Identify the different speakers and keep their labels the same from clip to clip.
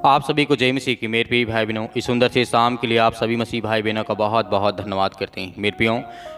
Speaker 1: आप सभी को जय मसीह की। मेरे प्रिय भाई बहनों, इस सुंदर से शाम के लिए आप सभी मसीह भाई बहनों का बहुत बहुत धन्यवाद करते हैं। मेरे प्रियो,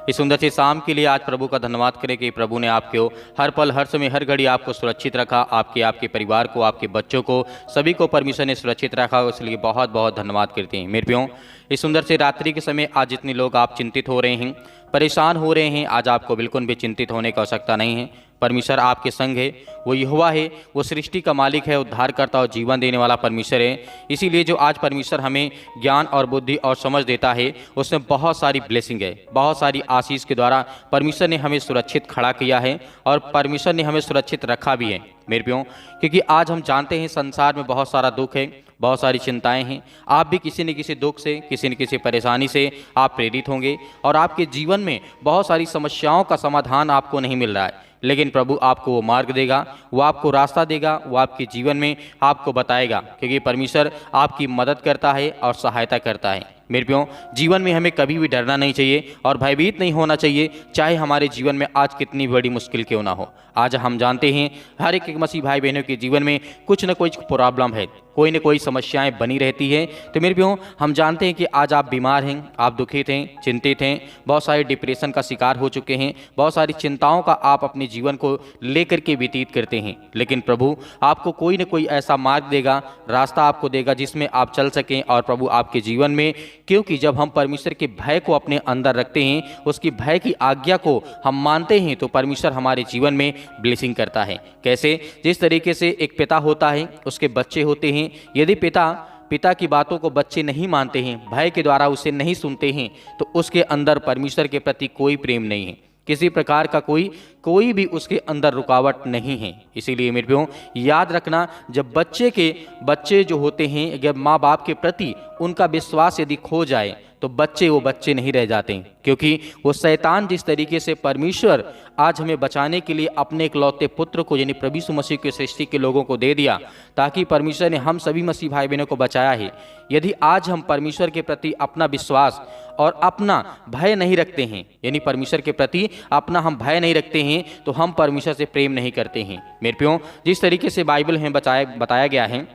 Speaker 1: इस सुंदर से शाम के लिए आज प्रभु का धन्यवाद करें कि प्रभु ने आपको हर पल, हर समय, हर घड़ी आपको सुरक्षित रखा। आपके परिवार को, आपके बच्चों को, सभी को परमेश्वर ने सुरक्षित रखा, इसलिए बहुत बहुत धन्यवाद करते हैं। मेरे प्रियो, इस सुंदर से रात्रि के समय आज जितने लोग आप चिंतित हो रहे हैं, परेशान हो रहे हैं, आज आपको बिल्कुल भी चिंतित होने की आवश्यकता नहीं है। परमेश्वर आपके संग है। वो यहोवा है, वो सृष्टि का मालिक है, उद्धारकर्ता और जीवन देने वाला परमेश्वर है। इसीलिए जो आज परमेश्वर हमें ज्ञान और बुद्धि और समझ देता है, उसमें बहुत सारी ब्लेसिंग है, बहुत सारी आशीष के द्वारा परमेश्वर ने हमें सुरक्षित खड़ा किया है और परमेश्वर ने हमें सुरक्षित रखा भी है। मेरे प्रियो, क्योंकि आज हम जानते हैं संसार में बहुत सारा दुख है, बहुत सारी चिंताएं हैं। आप भी किसी न किसी दुख से, किसी न किसी परेशानी से आप प्रेरित होंगे और आपके जीवन में बहुत सारी समस्याओं का समाधान आपको नहीं मिल रहा है, लेकिन प्रभु आपको वो मार्ग देगा, वो आपको रास्ता देगा, वो आपके जीवन में आपको बताएगा, क्योंकि परमेश्वर आपकी मदद करता है और सहायता करता है। मेरे प्रियो, जीवन में हमें कभी भी डरना नहीं चाहिए और भयभीत नहीं होना चाहिए, चाहे हमारे जीवन में आज कितनी बड़ी मुश्किल क्यों ना हो। आज हम जानते हैं हर एक मसीह भाई बहनों के जीवन में कुछ न कुछ प्रॉब्लम है, कोई न कोई समस्याएं बनी रहती है। तो मेरे प्रियो, हम जानते हैं कि आज आप बीमार हैं, आप दुखित हैं, चिंतित हैं, बहुत सारे डिप्रेशन का शिकार हो चुके हैं, बहुत सारी चिंताओं का आप अपने जीवन को लेकर के व्यतीत करते हैं, लेकिन प्रभु आपको कोई न कोई ऐसा मार्ग देगा, रास्ता आपको देगा जिसमें आप चल सकें और प्रभु आपके जीवन में, क्योंकि जब हम परमेश्वर के भय को अपने अंदर रखते हैं, उसकी भय की आज्ञा को हम मानते हैं, तो परमेश्वर हमारे जीवन में ब्लेसिंग करता है। कैसे? जिस तरीके से एक पिता होता है, उसके बच्चे होते हैं। यदि पिता की बातों को बच्चे नहीं मानते हैं, भय के द्वारा उसे नहीं सुनते हैं, तो उसके अंदर परमेश्वर के प्रति कोई प्रेम नहीं है, किसी प्रकार का कोई भी उसके अंदर रुकावट नहीं है। इसीलिए मेरे प्रियो, याद रखना, जब बच्चे जो होते हैं, अगर माँ बाप के प्रति उनका विश्वास यदि खो जाए तो वो बच्चे नहीं रह जाते, क्योंकि वो शैतान जिस तरीके से परमेश्वर आज हमें बचाने के लिए अपने इकलौते पुत्र को, यानी प्रभु यीशु मसीह के सृष्टि के लोगों को दे दिया, ताकि परमेश्वर ने हम सभी मसीह भाई बहनों को बचाया है। यदि आज हम परमेश्वर के प्रति अपना विश्वास और अपना भय नहीं रखते हैं, यानी परमेश्वर के प्रति अपना हम भय नहीं रखते हैं, तो हम परमेश्वर से प्रेम नहीं करते हैं। मेरे प्रियो, जिस तरीके से बाइबल में बताया गया है,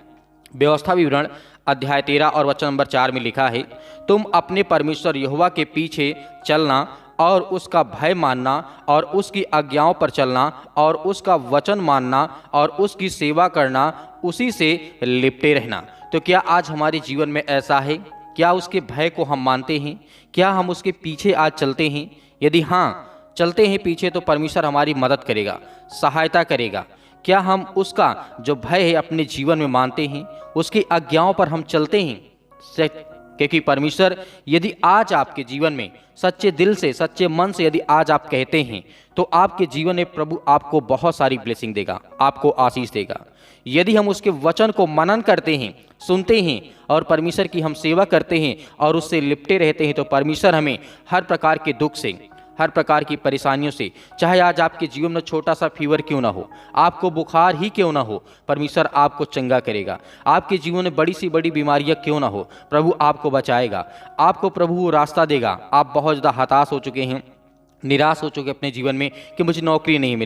Speaker 1: व्यवस्था विवरण अध्याय 13 और वचन नंबर 4 में लिखा है, तुम अपने परमेश्वर यहोवा के पीछे चलना और उसका भय मानना और उसकी आज्ञाओं पर चलना और उसका वचन मानना और उसकी सेवा करना, उसी से लिपटे रहना। तो क्या आज हमारे जीवन में ऐसा है? क्या उसके भय को हम मानते हैं? क्या हम उसके पीछे आज चलते हैं? यदि हाँ, चलते हैं पीछे, तो परमेश्वर हमारी मदद करेगा, सहायता करेगा। क्या हम उसका जो भय है अपने जीवन में मानते हैं, उसकी आज्ञाओं पर हम चलते हैं? क्योंकि परमेश्वर यदि आज आपके जीवन में सच्चे दिल से, सच्चे मन से यदि आज आप कहते हैं, तो आपके जीवन में प्रभु आपको बहुत सारी ब्लेसिंग देगा, आपको आशीष देगा। यदि हम उसके वचन को मनन करते हैं, सुनते हैं और परमेश्वर की हम सेवा करते हैं और उससे लिपटे रहते हैं, तो परमेश्वर हमें हर प्रकार के दुख से, हर प्रकार की परेशानियों से, चाहे आज आपके जीवन में छोटा सा फीवर क्यों ना हो, आपको बुखार ही क्यों ना हो, परमेश्वर आपको चंगा करेगा। आपके जीवन में बड़ी सी बड़ी बीमारियां क्यों ना हो, प्रभु आपको बचाएगा, आपको प्रभु वो रास्ता देगा। आप बहुत ज़्यादा हताश हो चुके हैं, निराश हो चुके अपने जीवन में कि मुझे नौकरी नहीं है,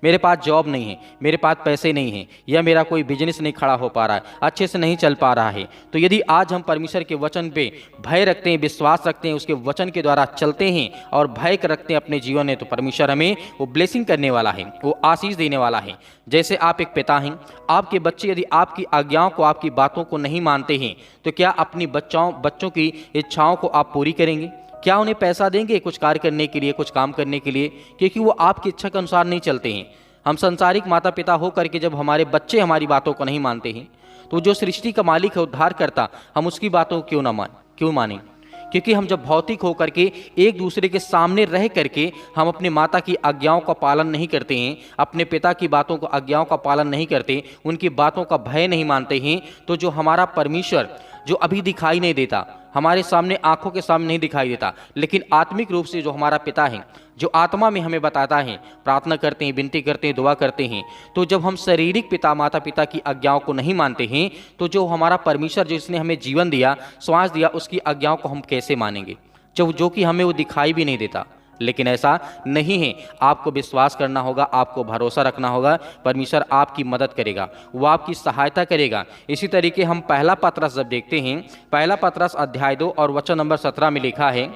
Speaker 1: मेरे पास जॉब नहीं है, मेरे पास पैसे नहीं हैं, या मेरा कोई बिजनेस नहीं खड़ा हो पा रहा है, अच्छे से नहीं चल पा रहा है। तो यदि आज हम परमेश्वर के वचन पे भय रखते हैं, विश्वास रखते हैं, उसके वचन के द्वारा चलते हैं और भय रखते हैं अपने जीवन में, तो परमेश्वर हमें वो ब्लेसिंग करने वाला है, वो आशीष देने वाला है। जैसे आप एक पिता हैं, आपके बच्चे यदि आपकी आज्ञाओं को, आपकी बातों को नहीं मानते हैं, तो क्या अपनी बच्चों की इच्छाओं को आप पूरी करेंगे? क्या उन्हें पैसा देंगे कुछ कार्य करने के लिए, कुछ काम करने के लिए? क्योंकि वो आपकी इच्छा के अनुसार नहीं चलते हैं। हम संसारिक माता पिता हो करके जब हमारे बच्चे हमारी बातों को नहीं मानते हैं, तो जो सृष्टि का मालिक है, उद्धार करता, हम उसकी बातों को क्यों मानें? क्योंकि हम जब भौतिक होकर के एक दूसरे के सामने रह करके हम अपने माता की आज्ञाओं का पालन नहीं करते हैं, अपने पिता की बातों को, आज्ञाओं का पालन नहीं करते, उनकी बातों का भय नहीं मानते हैं, तो जो हमारा परमेश्वर जो अभी दिखाई नहीं देता, हमारे सामने, आंखों के सामने नहीं दिखाई देता, लेकिन आत्मिक रूप से जो हमारा पिता है, जो आत्मा में हमें बताता है, प्रार्थना करते हैं, विनती करते हैं, दुआ करते हैं, तो जब हम शारीरिक पिता, माता पिता की आज्ञाओं को नहीं मानते हैं, तो जो हमारा परमेश्वर, जिसने हमें जीवन दिया, श्वास दिया, उसकी आज्ञाओं को हम कैसे मानेंगे, जो कि हमें वो दिखाई भी नहीं देता, लेकिन ऐसा नहीं है। आपको विश्वास करना होगा, आपको भरोसा रखना होगा, परमेश्वर आपकी मदद करेगा, वो आपकी सहायता करेगा। इसी तरीके हम पहला पतरस जब देखते हैं, पहला पतरस अध्याय 2 और वचन नंबर 17 में लिखा है,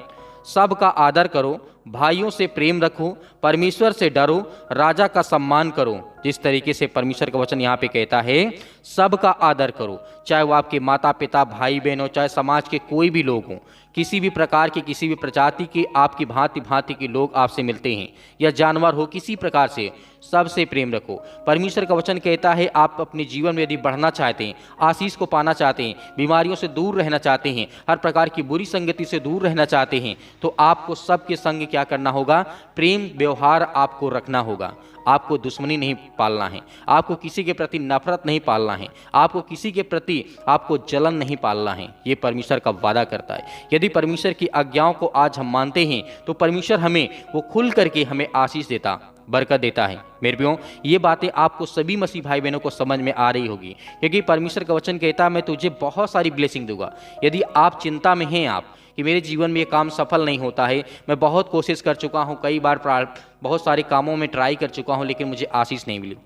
Speaker 1: सबका आदर करो, भाइयों से प्रेम रखो, परमेश्वर से डरो, राजा का सम्मान करो। जिस तरीके से परमेश्वर का वचन यहाँ पे कहता है, सबका आदर करो, चाहे वो आपके माता पिता, भाई बहन हो, चाहे समाज के कोई भी लोग हों, किसी भी प्रकार के, किसी भी प्रजाति के आपकी भांति भांति के लोग आपसे मिलते हैं, या जानवर हो, किसी प्रकार से सबसे प्रेम रखो। परमेश्वर का वचन कहता है, आप अपने जीवन में यदि बढ़ना चाहते हैं, आशीष को पाना चाहते हैं, बीमारियों से दूर रहना चाहते हैं, हर प्रकार की बुरी संगति से दूर रहना चाहते हैं, तो आपको सबके संग क्या करना होगा? प्रेम व्यवहार आपको रखना होगा। आपको दुश्मनी नहीं पालना है, आपको किसी के प्रति नफरत नहीं पालना है, आपको किसी के प्रति आपको जलन नहीं पालना है। ये परमेश्वर का वादा करता है। यदि परमेश्वर की आज्ञाओं को आज हम मानते हैं तो परमेश्वर हमें वो खुल करके हमें आशीष देता, बरकत देता है। मेरे प्रियो, ये बातें आपको सभी मसीह भाई बहनों को समझ में आ रही होगी, क्योंकि परमेश्वर का वचन कहता है, मैं तुझे बहुत सारी ब्लेसिंग दूंगा। यदि आप चिंता में हैं, आप कि मेरे जीवन में ये काम सफल नहीं होता है, मैं बहुत कोशिश कर चुका हूँ, कई बार बहुत सारे कामों में ट्राई कर चुका हूँ, लेकिन मुझे आशीष नहीं मिली,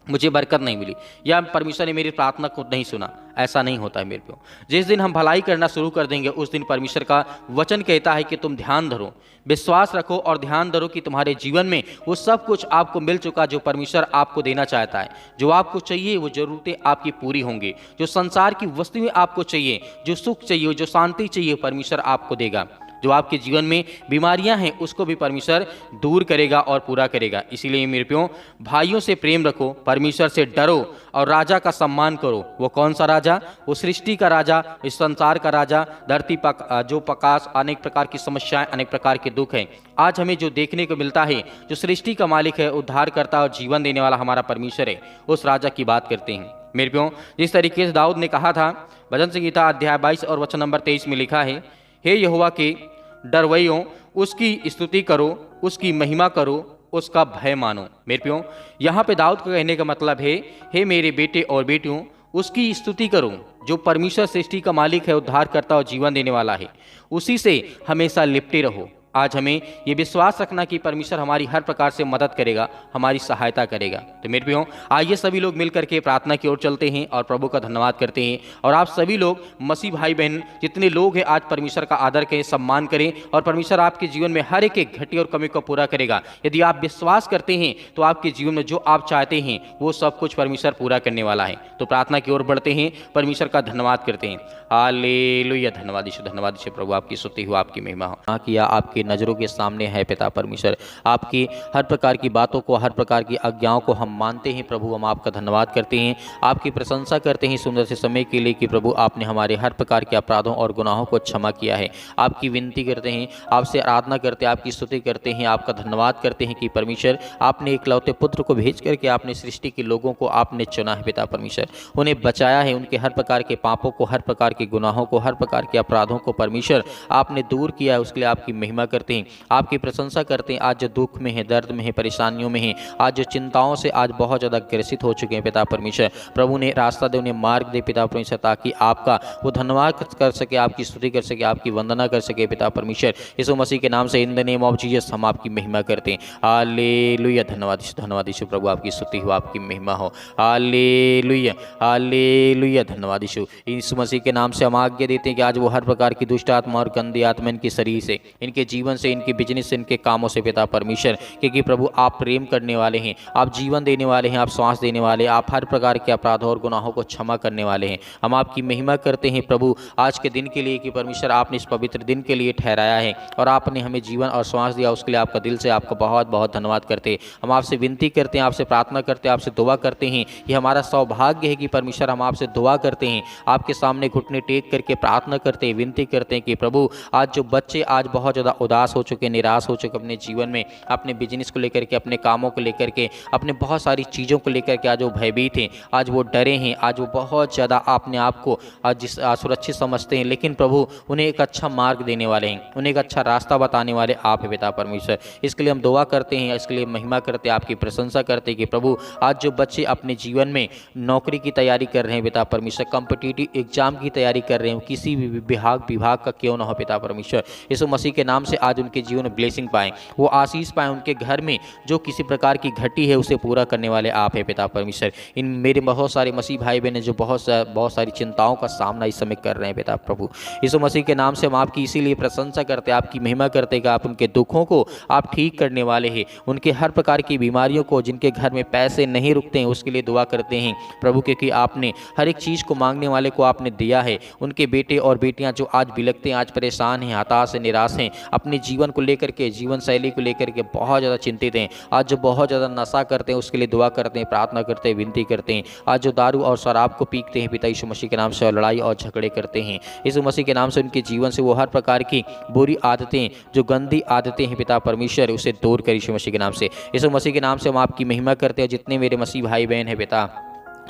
Speaker 1: मुझे बरकत नहीं मिली, या परमेश्वर ने मेरी प्रार्थना को नहीं सुना, ऐसा नहीं होता है मेरे प्रियो। जिस दिन हम भलाई करना शुरू कर देंगे, उस दिन परमेश्वर का वचन कहता है कि तुम ध्यान धरो, विश्वास रखो और ध्यान धरो कि तुम्हारे जीवन में वो सब कुछ आपको मिल चुका जो परमेश्वर आपको देना चाहता है। जो आपको चाहिए वो जरूरतें आपकी पूरी होंगी, जो संसार की वस्तुएं आपको चाहिए, जो सुख चाहिए, जो शांति चाहिए, परमेश्वर आपको देगा। जो आपके जीवन में बीमारियां हैं उसको भी परमेश्वर दूर करेगा और पूरा करेगा। इसीलिए मेरे प्रियो, भाइयों से प्रेम रखो, परमेश्वर से डरो और राजा का सम्मान करो। वो कौन सा राजा? वो सृष्टि का राजा, इस संसार का राजा, धरती पर जो प्रकाश, अनेक प्रकार की समस्याएं, अनेक प्रकार के दुख हैं, आज हमें जो देखने को मिलता है, जो सृष्टि का मालिक है, उद्धार करता और जीवन देने वाला हमारा परमेश्वर है, उस राजा की बात करते हैं। मेरे प्रियो, जिस तरीके से दाऊद ने कहा था, भजन संहिता अध्याय 22 और वचन नंबर 23 में लिखा है, हे यहोवा के डरवैयों, उसकी स्तुति करो, उसकी महिमा करो, उसका भय मानो। मेरे प्रियो, यहाँ पे दाऊद का कहने का मतलब है, हे मेरे बेटे और बेटियों, उसकी स्तुति करो, जो परमेश्वर सृष्टि का मालिक है, उद्धार करता और जीवन देने वाला है, उसी से हमेशा लिपटे रहो। आज हमें ये विश्वास रखना कि परमेश्वर हमारी हर प्रकार से मदद करेगा, हमारी सहायता करेगा। तो मेरे प्रियो, आइए सभी लोग मिलकर के प्रार्थना की ओर चलते हैं और प्रभु का धन्यवाद करते हैं। और आप सभी लोग मसीह भाई बहन जितने लोग हैं, आज परमेश्वर का आदर करें, सम्मान करें, और परमेश्वर आपके जीवन में हर एक घटी और कमी को पूरा करेगा। यदि आप विश्वास करते हैं तो आपके जीवन में जो आप चाहते हैं वो सब कुछ परमेश्वर पूरा करने वाला है। तो प्रार्थना की ओर बढ़ते हैं, परमेश्वर का धन्यवाद करते हैं। हालेलुया, धन्यवाद यीशु प्रभु, आपकी स्तुति हो, आपकी महिमा हो। किया आपकी नज़रों के सामने है पिता परमेश्वर, आपकी हर प्रकार की बातों को, हर प्रकार की आज्ञाओं को हम मानते हैं प्रभु। हम आपका धन्यवाद करते हैं, आपकी प्रशंसा करते हैं सुंदर से समय के लिए कि प्रभु आपने हमारे हर प्रकार के अपराधों और गुनाहों को क्षमा किया है। आपकी विनती करते हैं, आपसे आराधना करते हैं, आपकी स्तुति करते हैं, आपका धन्यवाद करते हैं कि परमेश्वर आपने एकलौते पुत्र को भेज करके आपने सृष्टि के लोगों को आपने चुना है पिता परमेश्वर, उन्हें बचाया है, उनके हर प्रकार के पापों को, हर प्रकार के गुनाहों को, हर प्रकार के अपराधों को परमेश्वर आपने दूर किया है। उसके लिए आपकी महिमा करते हैं, आपकी प्रशंसा करते हैं। आज जो दुख में है, दर्द में है, परेशानियों में है, आज जो चिंताओं से आज बहुत ज़्यादा ग्रसित हो चुके हैं पिता परमेश्वर, प्रभु ने रास्ता दे, उन्हें मार्ग दे पिता परमेश्वर, ताकि आपका वो धन्यवाद कर सके, आपकी स्तुति कर सके, आपकी वंदना कर सके पिता परमेश्वर। यीशु मसीह के नाम से in the name of Jesus हम आपकी महिमा करते हैं। हालेलुया, धन्यवाद यीशु प्रभु, आपकी स्तुति हो, आपकी महिमा हो। हालेलुया, हालेलुया, धन्यवाद यीशु मसीह के नाम से हम आज्ञा देते हैं कि आज वो हर प्रकार की दुष्ट आत्मा और गंदी आत्मा इनके शरीर से, इनके जीवन से, इनके बिजनेस से, इनके कामों से पिता परमेश्वर, क्योंकि प्रभु आप प्रेम करने वाले हैं, आप जीवन देने वाले हैं, आप श्वास देने वाले हैं, आप हर प्रकार के अपराधों और गुनाहों को क्षमा करने वाले हैं। हम आपकी महिमा करते हैं प्रभु आज के दिन के लिए कि परमेश्वर आपने इस पवित्र दिन के लिए ठहराया है और आपने हमें जीवन और श्वास दिया, उसके लिए आपका दिल से आपका बहुत बहुत धन्यवाद करते हैं। हम आपसे विनती करते हैं, आपसे प्रार्थना करते हैं, आपसे दुआ करते हैं। ये हमारा सौभाग्य है कि परमेश्वर हम आपसे दुआ करते हैं, आपके सामने घुटने टेक करके प्रार्थना करते हैं, विनती करते हैं कि प्रभु आज जो बच्चे आज बहुत ज़्यादा उदास हो चुके, निराश हो चुके अपने जीवन में, अपने बिजनेस को लेकर के, अपने कामों को लेकर के, अपने बहुत सारी चीज़ों को लेकर के आज वो भयभीत हैं, आज वो डरे हैं, आज वो बहुत ज़्यादा अपने आप को आज सुरक्षित समझते हैं, लेकिन प्रभु उन्हें एक अच्छा मार्ग देने वाले हैं, उन्हें एक अच्छा रास्ता बताने वाले आप है पिता परमेश्वर। इसके लिए हम दुआ करते हैं, इसके लिए महिमा करते हैं, आपकी प्रशंसा करते हैं कि प्रभु आज जो बच्चे अपने जीवन में नौकरी की तैयारी कर रहे हैं पिता परमेश्वर, कॉम्पिटिटिव एग्जाम की तैयारी कर रहे हैं, किसी भी विभाग का क्यों ना हो पिता परमेश्वर, यीशु मसीह के नाम से आज उनके जीवन में ब्लेसिंग पाएँ, वो आशीष पाएँ, उनके घर में जो किसी प्रकार की घटी है उसे पूरा करने वाले आप हैं पिता परमेश्वर। इन मेरे बहुत सारे मसीह भाई बहन जो बहुत सारी चिंताओं का सामना इस समय कर रहे हैं पिता प्रभु, यीशु मसीह के नाम से हम आपकी इसीलिए प्रशंसा करते हैं, आपकी महिमा करते हैं कि आप उनके दुखों को आप ठीक करने वाले हैं, उनके हर प्रकार की बीमारियों को, जिनके घर में पैसे नहीं रुकते हैं उसके लिए दुआ करते हैं प्रभु, क्योंकि आपने हर एक चीज़ को मांगने वाले को आपने दिया है। उनके बेटे और बेटियां जो आज बिलखते हैं, आज परेशान हैं, हताश हैं, निराश हैं, अपने जीवन को लेकर के, जीवन शैली को लेकर के बहुत ज़्यादा चिंतित हैं, आज जो बहुत ज़्यादा नशा करते हैं उसके लिए दुआ करते हैं, प्रार्थना करते हैं, विनती करते हैं, आज जो दारू और शराब को पीते हैं पिता यीशु मसीह के नाम से, और लड़ाई और झगड़े करते हैं यीशु मसीह के नाम से, उनके जीवन से वो हर प्रकार की बुरी आदतें, जो गंदी आदतें हैं पिता परमेश्वर, उसे दूर कर यीशु मसीह के नाम से। यीशु मसीह के नाम से हम आपकी महिमा करते हैं। जितने मेरे मसीह भाई बहन हैं पिता,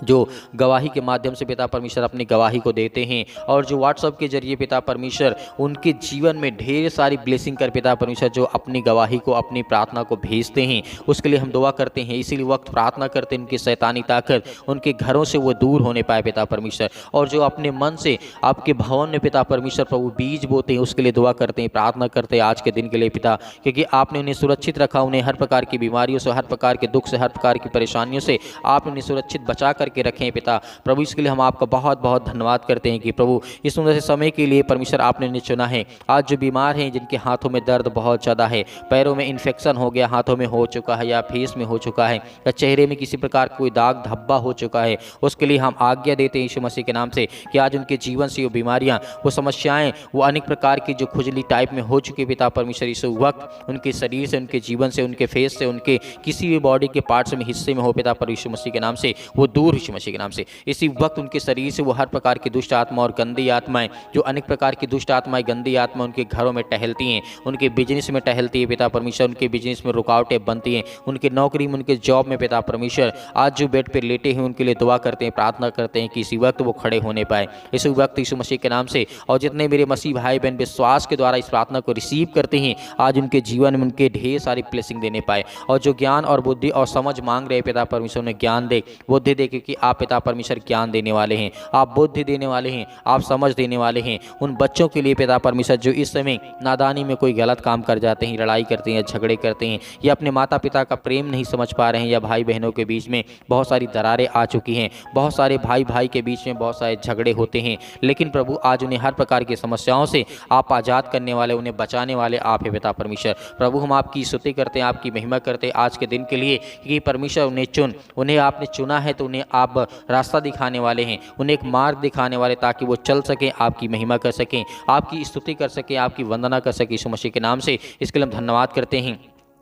Speaker 1: जो गवाही के माध्यम से पिता परमेश्वर अपनी गवाही को देते हैं, और जो व्हाट्सएप के जरिए पिता परमेश्वर उनके जीवन में ढेर सारी ब्लेसिंग कर पिता परमेश्वर जो अपनी गवाही को, अपनी प्रार्थना को भेजते हैं, उसके लिए हम दुआ करते हैं। इसीलिए वक्त प्रार्थना करते हैं उनकी शैतानी ताकत उनके घरों से वो दूर होने पाए पिता परमेश्वर, और जो अपने मन से आपके भवन में पिता परमेश्वर प्रभु बीज बोते हैं उसके लिए दुआ करते हैं, प्रार्थना करते हैं आज के दिन के लिए पिता, क्योंकि आपने उन्हें सुरक्षित रखा, उन्हें हर प्रकार की बीमारियों से, हर प्रकार के दुख से, हर प्रकार की परेशानियों से आपने उन्हें सुरक्षित बचा करके रखें पिता प्रभु। इसके लिए हम आपका बहुत बहुत धन्यवाद करते हैं कि प्रभु इस सुंदर से समय के लिए परमेश्वर आपने उन्हें चुना है। आज जो बीमार हैं, जिनके हाथों में दर्द बहुत ज़्यादा है, पैरों में इन्फेक्शन हो गया, हाथों में हो चुका है, या फेस में हो चुका है, या चेहरे में किसी प्रकार कोई दाग धब्बा हो चुका है, उसके लिए हम आज्ञा देते हैं यीशु मसीह के नाम से कि आज उनके जीवन से वो बीमारियां, वो समस्याएं, वो अनेक प्रकार की जो खुजली टाइप में हो चुकी पिता परमेश्वर, इस वक्त उनके शरीर से, उनके जीवन से, उनके फेस से, उनके किसी भी बॉडी के पार्ट्स में, हिस्से में हो पिता पर यीशु मसीह के नाम से वो दूर यीशु मसीह के नाम से। इसी वक्त उनके शरीर से वो हर प्रकार की दुष्ट आत्मा और गंदी आत्माएं, जो अनेक प्रकार की दुष्ट आत्माएं, गंदी आत्मा उनके घरों में टहलती हैं, उनके बिजनेस में टहलती है पिता परमेश्वर, उनके बिजनेस में रुकावटें बनती हैं, उनके नौकरी में, उनके जॉब में पिता परमेश्वर, आज जो बेड पर लेटे हैं उनके लिए दुआ करते हैं, प्रार्थना करते हैं कि इसी वक्त वो खड़े होने पाए इसी वक्त यीशु मसीह के नाम से। और जितने मेरे मसीह भाई बहन विश्वास के द्वारा इस प्रार्थना को रिसीव करते हैं, आज उनके जीवन में उनके ढेर सारी ब्लेसिंग देने पाए, और जो ज्ञान और बुद्धि और समझ मांग रहे पिता परमेश्वर उन्हें ज्ञान दे, बुद्धि दे, क्योंकि आप पिता परमेश्वर ज्ञान देने वाले हैं, आप बुद्धि देने वाले हैं, आप समझ देने वाले हैं उन बच्चों के लिए पिता परमेश्वर जो इस समय नादानी में कोई गलत काम कर जाते हैं, लड़ाई करते हैं, झगड़े करते हैं, या अपने माता पिता का प्रेम नहीं समझ पा रहे हैं, या भाई बहनों के बीच में बहुत सारी दरारें आ चुकी हैं, बहुत सारे भाई भाई के बीच में बहुत सारे झगड़े होते हैं, लेकिन प्रभु आज उन्हें हर प्रकार की समस्याओं से आप आज़ाद करने वाले, उन्हें बचाने वाले आप हैं पिता परमेश्वर। प्रभु हम आपकी स्तुति करते हैं, आपकी महिमा करते हैं आज के दिन के लिए, कि परमेश्वर उन्हें आपने चुना है, तो उन्हें आप रास्ता दिखाने वाले हैं, उन्हें एक मार्ग दिखाने वाले, ताकि वो चल सकें, आपकी महिमा कर सकें, आपकी स्तुति कर सकें, आपकी वंदना कर सकें यीशु मसीह के नाम से। इसके लिए हम धन्यवाद करते हैं।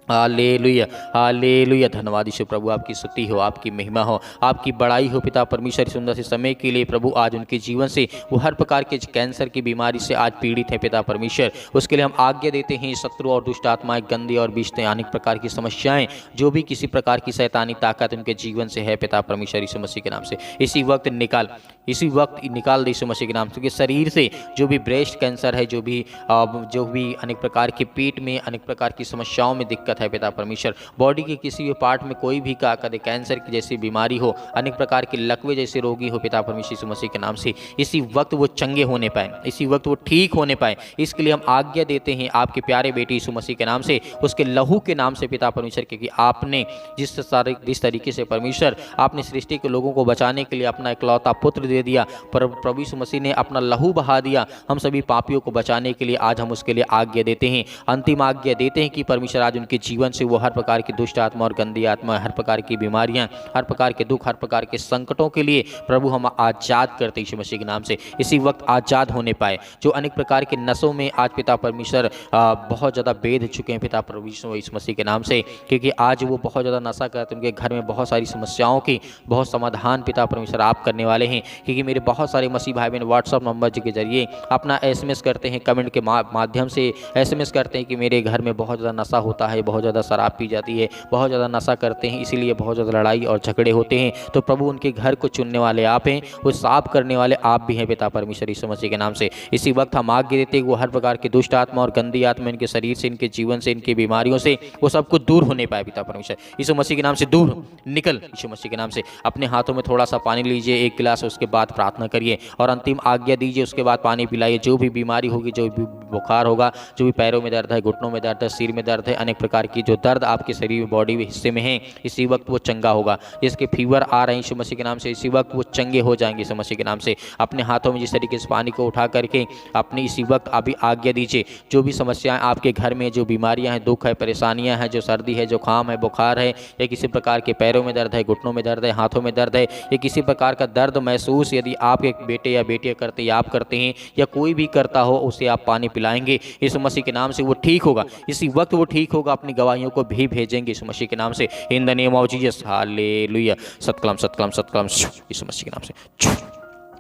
Speaker 1: Hallelujah, hallelujah. धन्यवाद यीशु प्रभु, आपकी स्तुति हो, आपकी महिमा हो, आपकी बड़ाई हो पिता परमेश्वर। इस सुंदर से समय के लिए प्रभु आज उनके जीवन से वो हर प्रकार के कैंसर की बीमारी से आज पीड़ित है पिता परमेश्वर, उसके लिए हम आज्ञा देते हैं शत्रु और दुष्ट आत्माएं, गंदी और बीजते अनेक प्रकार की समस्याएं, जो भी किसी प्रकार की शैतानी ताकत उनके जीवन से है पिता परमेश्वर यीशु मसीह के नाम से इसी वक्त निकाल दे यीशु मसीह के नाम से। क्योंकि शरीर से जो भी ब्रेस्ट कैंसर है, जो भी अनेक प्रकार के पेट में अनेक प्रकार की समस्याओं में दिक्कत है पिता परमेश्वर, बॉडी के किसी भी पार्ट में कोई भी कदे कैंसर की जैसी बीमारी हो, अनेक प्रकार के लकवे जैसे रोगी हो पिता परमेश्वर यीशु मसीह के नाम से इसी वक्त वो चंगे होने पाए, इसी वक्त वो ठीक होने पाए। इसके लिए हम आज्ञा देते हैं आपके प्यारे बेटे यीशु मसीह के नाम से, उसके लहू के नाम से पिता परमेश्वर, क्योंकि आपने जिस तरीके से परमेश्वर आपने सृष्टि के लोगों को बचाने के लिए अपना इकलौता पुत्र दे दिया, पर प्रभु यीशु मसीह ने अपना लहू बहा दिया हम सभी पापियों को बचाने के लिए। आज हम उसके लिए आज्ञा देते हैं, अंतिम आज्ञा देते हैं कि परमेश्वर आज उनके जीवन से वो हर प्रकार की दुष्ट आत्मा और गंदी आत्मा, हर प्रकार की बीमारियां, हर प्रकार के दुख, हर प्रकार के संकटों के लिए प्रभु हम आज़ाद करते यीशु मसीह के नाम से इसी वक्त आज़ाद होने पाए। जो अनेक प्रकार के नशों में आज पिता परमेश्वर बहुत ज़्यादा बेध चुके हैं पिता प्रभु यीशु मसीह के नाम से, क्योंकि आज वो बहुत ज़्यादा नशा करते हैं, उनके घर में बहुत सारी समस्याओं की बहुत समाधान पिता परमेश्वर आप करने वाले हैं। क्योंकि मेरे बहुत सारे मसीह भाई बहन व्हाट्सअप नंबर के जरिए अपना SMS करते हैं, कमेंट के माध्यम से SMS करते हैं कि मेरे घर में बहुत ज़्यादा नशा होता है, बहुत बहुत ज़्यादा शराब पी जाती है, बहुत ज़्यादा नशा करते हैं, इसीलिए बहुत ज़्यादा लड़ाई और झगड़े होते हैं। तो प्रभु उनके घर को चुनने वाले आप हैं, वो साफ करने वाले आप भी हैं पिता परमेश्वर यीशु मसीह के नाम से। इसी वक्त हम आज्ञा देते हैं वो हर प्रकार की दुष्ट आत्मा और गंदी आत्मा इनके शरीर से, इनके जीवन से, इनकी बीमारियों से वो सब कुछ दूर होने पाए पिता परमेश्वर यीशु मसीह के नाम से। दूर निकल यीशु मसीह के नाम से। अपने हाथों में थोड़ा सा पानी लीजिए, एक गिलास, उसके बाद प्रार्थना करिए और अंतिम आज्ञा दीजिए, उसके बाद पानी पिलाइए। जो भी बीमारी होगी, जो भी बुखार होगा, जो भी पैरों में दर्द है, घुटनों में दर्द है, सिर में दर्द है, अनेक प्रकार की जो दर्द आपके शरीर में, बॉडी में हिस्से में है, इसी वक्त वो चंगा होगा। जिसके फीवर आ रहे हैं यीशु मसीह के नाम से, इसी वक्त वो चंगे हो जाएंगे यीशु मसीह के नाम से। अपने हाथों में जिस तरीके से पानी को उठा करके अपनी इसी वक्त अभी आज्ञा दीजिए। जो भी समस्याएं आपके घर में, जो बीमारियां हैं, दुख है, परेशानियां हैं, जो सर्दी है, जुकाम है, बुखार है, या किसी प्रकार के पैरों में दर्द है, घुटनों में दर्द है, हाथों में दर्द है, या किसी प्रकार का दर्द महसूस यदि आप एक बेटे या बेटियां करते या आप करते हैं या कोई भी करता हो, उसे आप पानी पिलाएंगे यीशु मसीह के नाम से, वो ठीक होगा। इसी वक्त वो ठीक होगा। अपनी गवाहियों को भी भेजेंगे यीशु मसीह के नाम से। In the name of Jesus, hallelujah. सत्कलम सत्कलम सत्कलम यीशु मसीह के नाम से,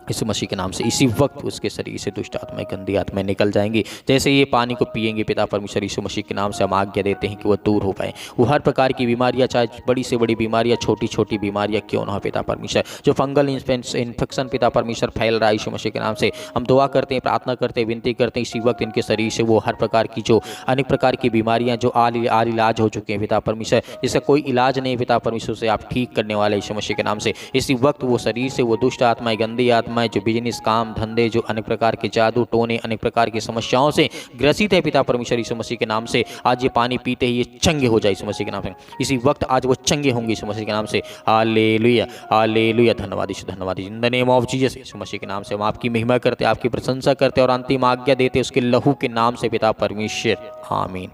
Speaker 1: यीशु मसीह के नाम से। इसी वक्त उसके शरीर से दुष्ट आत्माएं, गंदी आत्माएं निकल जाएंगी। जैसे ये पानी को पिएंगे पिता परमेश्वर यीशु मसीह के नाम से हम आज्ञा देते हैं कि वो दूर हो पाए। वो हर प्रकार की बीमारियां, चाहे बड़ी से बड़ी बीमारियां, छोटी छोटी बीमारियां क्यों ना हो पिता परमेश्वर, जो फंगल इन्फेक्शन पिता परमेश्वर फैल रहा है यीशु मसीह के नाम से, हम दुआ करते हैं, प्रार्थना करते हैं, विनती करते हैं, इसी वक्त इनके शरीर से वो हर प्रकार की जो अनेक प्रकार की बीमारियां जो आल इलाज हो चुके हैं पिता परमेश्वर, जिसका कोई इलाज नहीं पिता परमेश्वर, से आप ठीक करने वाले यीशु मसीह के नाम से। इसी वक्त वो शरीर से वो दुष्ट आत्माएं, गंदी आत्माएं, जो बिजनेस, काम धंधे, जो अनेक प्रकार के जादू टोने, अनेक प्रकार की समस्याओं से ग्रसित है पिता परमेश्वर यीशु मसीह के नाम से, आज ये पानी पीते ही ये चंगे हो जाए यीशु मसीह के नाम से। इसी वक्त आज वो चंगे होंगे यीशु मसीह के नाम से। Hallelujah, hallelujah. धन्यवाद यीशु, धन्यवाद in the name of Jesus. यीशु मसीह के नाम से हम आपकी महिमा करते, आपकी प्रशंसा करते और अंतिम आज्ञा देते उसके लहू के नाम से पिता परमेश्वर, आमीन।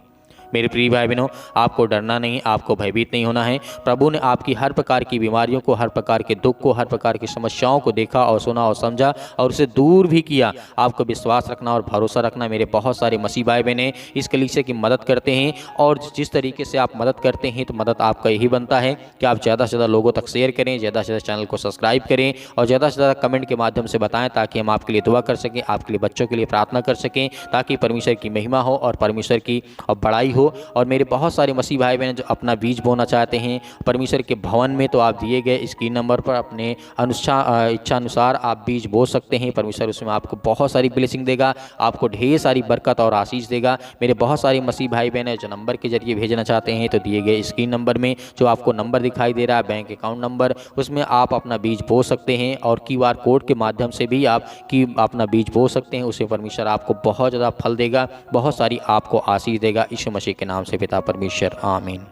Speaker 1: मेरे प्रिय भाई बहनों, आपको डरना नहीं, आपको भयभीत नहीं होना है। प्रभु ने आपकी हर प्रकार की बीमारियों को, हर प्रकार के दुख को, हर प्रकार की समस्याओं को देखा और सुना और समझा और उसे दूर भी किया। आपको विश्वास रखना और भरोसा रखना। मेरे बहुत सारे मसीह भाई बहनें इस कलीसिया की मदद करते हैं और जिस तरीके से आप मदद करते हैं, तो मदद आपका यही बनता है कि आप ज़्यादा से ज़्यादा लोगों तक शेयर करें, ज़्यादा से ज़्यादा चैनल को सब्सक्राइब करें और ज़्यादा से ज़्यादा कमेंट के माध्यम से बताएं, ताकि हम आपके लिए दुआ कर सकें, आपके लिए बच्चों के लिए प्रार्थना कर सकें, ताकि परमेश्वर की महिमा हो और परमेश्वर की बड़ाई हो। और मेरे बहुत सारे मसीह भाई बहन जो अपना बीज बोना चाहते हैं परमेश्वर के भवन में, तो आप दिए गए स्क्रीन नंबर पर अपने इच्छा अनुसार आप बीज बो सकते हैं। परमेश्वर उसमें आपको बहुत सारी ब्लेसिंग देगा, आपको ढेर सारी बरकत और आशीष देगा। मेरे बहुत सारे मसीह भाई बहन हैं जो नंबर के जरिए भेजना चाहते हैं, तो दिए गए स्क्रीन नंबर में जो आपको नंबर दिखाई दे रहा है, बैंक अकाउंट नंबर, उसमें आप अपना बीज बो सकते हैं और QR कोड के माध्यम से भी आप अपना बीज बो सकते हैं। उसे परमेश्वर आपको बहुत ज़्यादा फल देगा, बहुत सारी आपको आशीष देगा यीशु मसीह के नाम से पिता परमेश्वर, आमीन।